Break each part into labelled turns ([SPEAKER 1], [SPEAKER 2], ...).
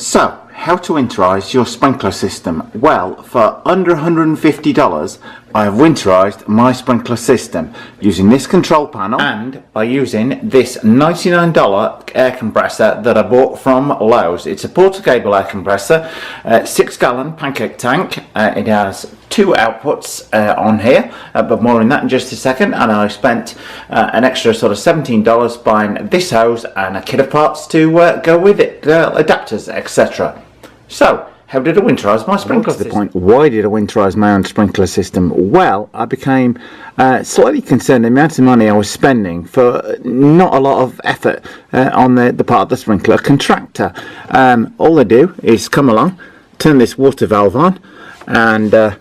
[SPEAKER 1] So, how to winterize your sprinkler system? Well, for under $150, I have winterized my sprinkler system using this control panel and by using this $99 air compressor that I bought from Lowe's. It's a portable air compressor, 6-gallon Pancake tank. It has 2 outputs on here, but more on that in just a second. And I spent an extra sort of $17 buying this hose and a kit of parts to go with it, adapters, etc. So, how did I winterize my sprinkler system? Why did I winterize my own sprinkler system? Well, I became slightly concerned the amount of money I was spending for not a lot of effort on the part of the sprinkler contractor. All they do is come along, turn this water valve on, and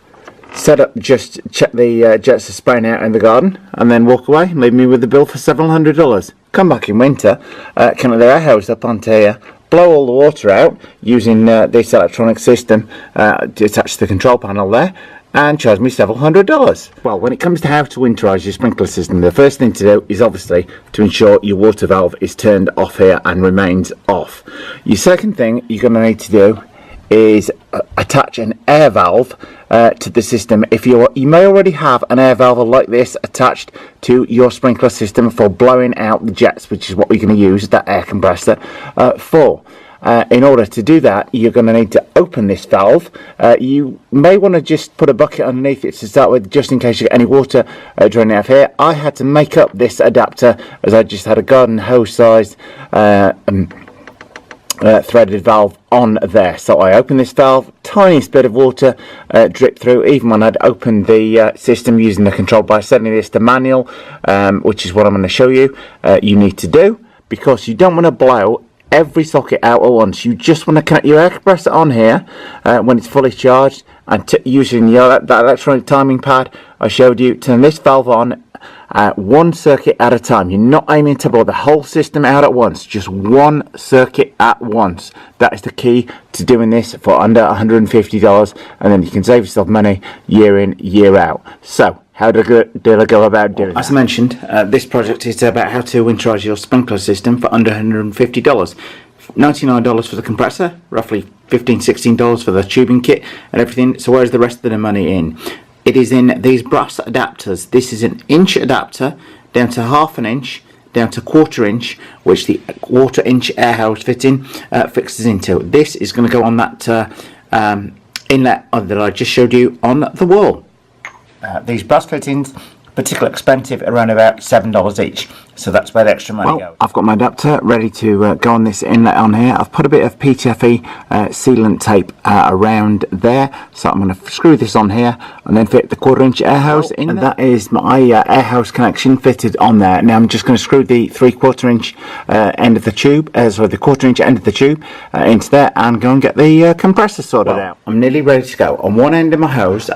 [SPEAKER 1] set up, just check the jets are spraying out in the garden, and then walk away and leave me with the bill for several $100s. Come back in winter, connect the air hose up onto here, blow all the water out using this electronic system attached to the control panel there, and charge me several $100s. Well, when it comes to how to winterize your sprinkler system, the first thing to do is obviously to ensure your water valve is turned off here and remains off. Your second thing you're going to need to do is attach an air valve to the system. If you may already have an air valve like this attached to your sprinkler system for blowing out the jets, which is what we're going to use that air compressor for. In order to do that, you're going to need to open this valve. You may want to just put a bucket underneath it to start with, just in case you get any water draining out of here. I had to make up this adapter as I just had a garden hose sized threaded valve on there. So I opened this valve, tiniest bit of water dripped through, even when I'd opened the system using the control by setting this to manual, which is what I'm going to show you. You need to do, because you don't want to blow every socket out at once. You just want to connect your air compressor on here when it's fully charged, and using that electronic timing pad I showed you, turn this valve on one circuit at a time. You're not aiming to blow the whole system out at once, just one circuit at once. That is the key to doing this for under $150, and then you can save yourself money year in, year out. So, how did I go about doing that? As I mentioned, this project is about how to winterize your sprinkler system for under $150. $99 for the compressor, roughly $15–16 for the tubing kit and everything. So where's the rest of the money in? It is in these brass adapters. This is an inch adapter down to ½ an inch, down to 1/4 inch, which the 1/4 inch air hose fitting fixes into. This is going to go on that inlet that I just showed you on the wall. These brass fittings, particularly expensive, around about $7 each. So that's where the extra money goes. I've got my adapter ready to go on this inlet on here. I've put a bit of PTFE sealant tape around there. So I'm going to screw this on here and then fit the 1/4 inch air hose in. And that is my air hose connection fitted on there. Now I'm just going to screw the 3/4 inch end of the tube, sorry, the 1/4 inch end of the tube into there, and go and get the compressor sorted out. I'm nearly ready to go. On one end of my hose,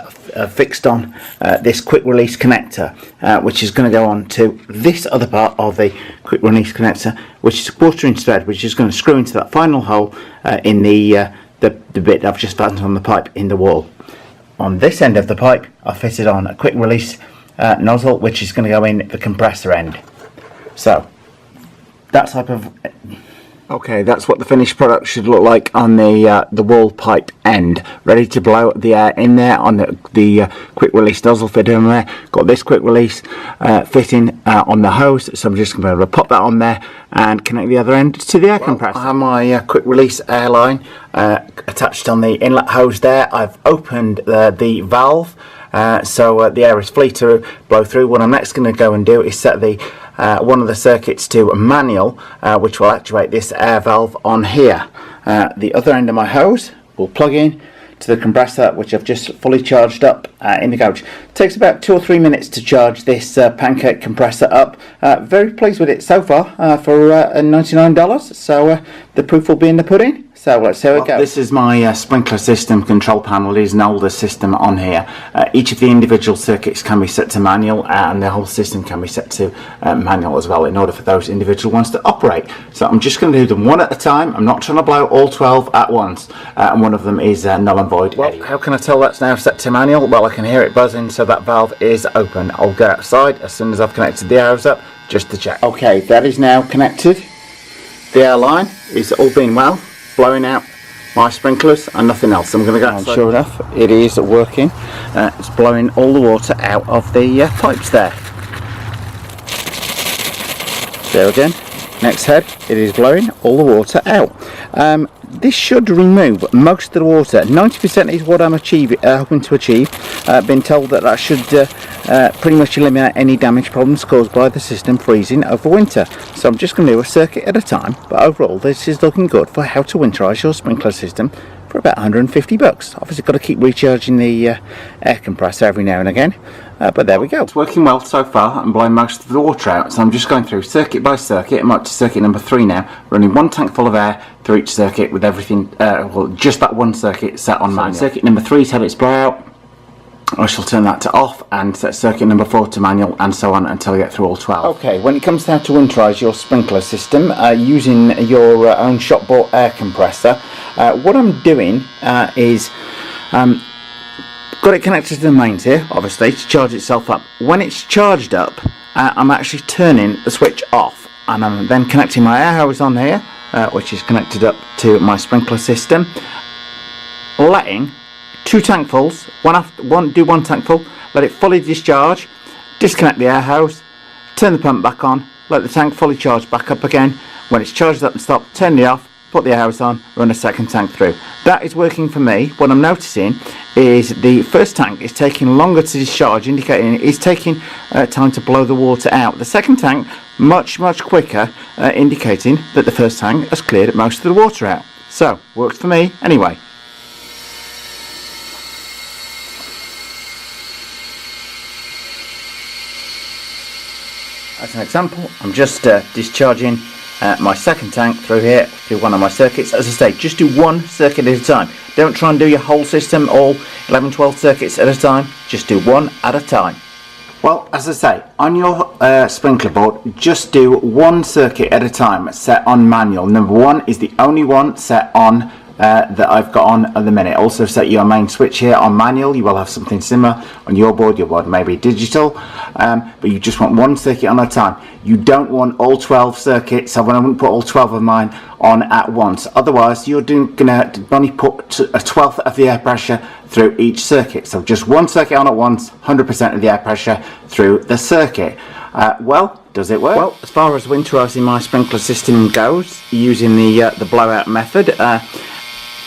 [SPEAKER 1] fixed on this quick release connector, which is going to go on to this other part of the quick release connector, which is a 1/4 inch thread, which is going to screw into that final hole in the bit I've just fastened on the pipe in the wall. On this end of the pipe, I fitted on a quick release nozzle, which is going to go in the compressor end. So that type of okay, that's what the finished product should look like on the wall pipe end, ready to blow the air in there on the quick release nozzle fitted in there. Got this quick release fitting on the hose, so I'm just going to pop that on there and connect the other end to the air compressor. I have my quick release air line attached on the inlet hose there. I've opened the valve so the air is free to blow through. What I'm next going to go and do is set the one of the circuits to manual, which will activate this air valve on here. The other end of my hose will plug in to the compressor, which I've just fully charged up in the couch. It takes about 2 or 3 minutes to charge this Pancake compressor up. Very pleased with it so far for $99. So the proof will be in the pudding. So let's see how it goes. This is my sprinkler system control panel. It is an older system on here. Each of the individual circuits can be set to manual, and the whole system can be set to manual as well, in order for those individual ones to operate. So I'm just going to do them one at a time. I'm not trying to blow all 12 at once, and one of them is null and void. Well, how can I tell that's now set to manual? Well, I can hear it buzzing, so that valve is open. I'll go outside as soon as I've connected the hose up, just to check. Okay, that is now connected. The air line is all being well, blowing out my sprinklers and nothing else. I'm going to go outside. Sure enough, it is working. It's blowing all the water out of the pipes there. There again, next head, it is blowing all the water out. This should remove most of the water. 90% is what I'm hoping to achieve. Been told that should pretty much eliminate any damage problems caused by the system freezing over winter. So I'm just going to do a circuit at a time, but overall this is looking good for how to winterize your sprinkler system for about 150 bucks. Obviously got to keep recharging the air compressor every now and again, but there we go. It's working well so far. I'm blowing most of the water out, so I'm just going through circuit by circuit. I'm up to circuit number 3 now, running 1 tank full of air through each circuit with everything, well, just that one circuit set on manual. Circuit number 3 is had its blowout. I shall turn that to off and set circuit number 4 to manual, and so on until I get through all 12. Okay, when it comes to how to winterize your sprinkler system using your own shop bought air compressor, what I'm doing is got it connected to the mains here, obviously, to charge itself up. When it's charged up, I'm actually turning the switch off, and I'm then connecting my air hose on here, which is connected up to my sprinkler system, letting 2 tankfuls, do one tankful, let it fully discharge, disconnect the air hose, turn the pump back on, let the tank fully charge back up again. When it's charged up and stopped, turn it off, put the air hose on, run a second tank through. That is working for me. What I'm noticing is the first tank is taking longer to discharge, indicating it is taking time to blow the water out. The second tank much quicker, indicating that the first tank has cleared most of the water out. So works for me anyway. As an example, I'm just discharging my second tank through here, through one of my circuits. As I say, just do one circuit at a time. Don't try and do your whole system, all 11, 12 circuits at a time. Just do one at a time. Well, as I say, on your sprinkler board, just do one circuit at a time set on manual. Number 1 is the only one set on that I've got on at the minute. Also set your main switch here on manual. You will have something similar on your board may be digital, but you just want one circuit on a time. You don't want all 12 circuits, so I wouldn't put all 12 of mine on at once. Otherwise you're going to only put a 1/12 of the air pressure through each circuit. So just one circuit on at once, 100% of the air pressure through the circuit. Well, does it work? Well, as far as winterizing my sprinkler system goes, using the blowout method,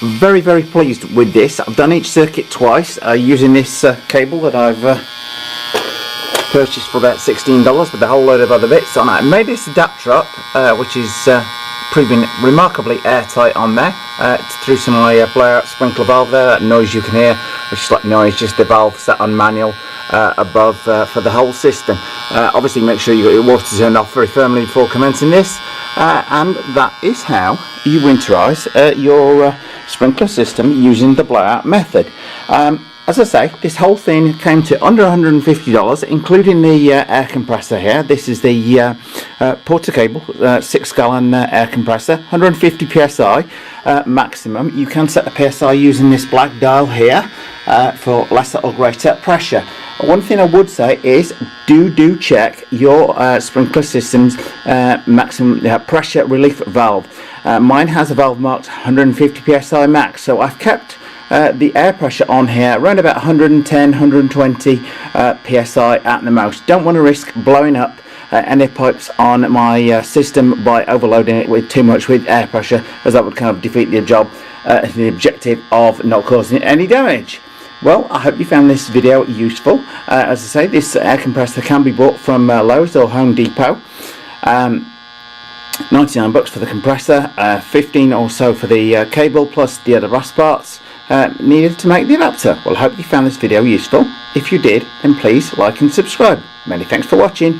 [SPEAKER 1] very pleased with this. I've done each circuit twice using this cable that I've purchased for about $16 with a whole load of other bits on it. I made this adapter up, which is proving remarkably airtight on there. Through some of my blowout sprinkler valve there, that noise you can hear, which is like noise, just the valve set on manual above for the whole system. Obviously make sure you got your water turned off very firmly before commencing this, and that is how you winterize your sprinkler system using the blowout method. As I say, this whole thing came to under $150, including the air compressor here. This is the Porter cable, 6-gallon air compressor, 150 psi maximum. You can set the psi using this black dial here for lesser or greater pressure. One thing I would say is do check your sprinkler system's maximum pressure relief valve. Mine has a valve marked 150 psi max, so I've kept the air pressure on here around about 110, 120 psi at the most. Don't want to risk blowing up any pipes on my system by overloading it with too much with air pressure, as that would kind of defeat the job, the objective of not causing any damage. Well, I hope you found this video useful. As I say, this air compressor can be bought from Lowe's or Home Depot. 99 bucks for the compressor, 15 or so for the cable, plus the other brass parts needed to make the adapter. Well, I hope you found this video useful. If you did, then please like and subscribe. Many thanks for watching.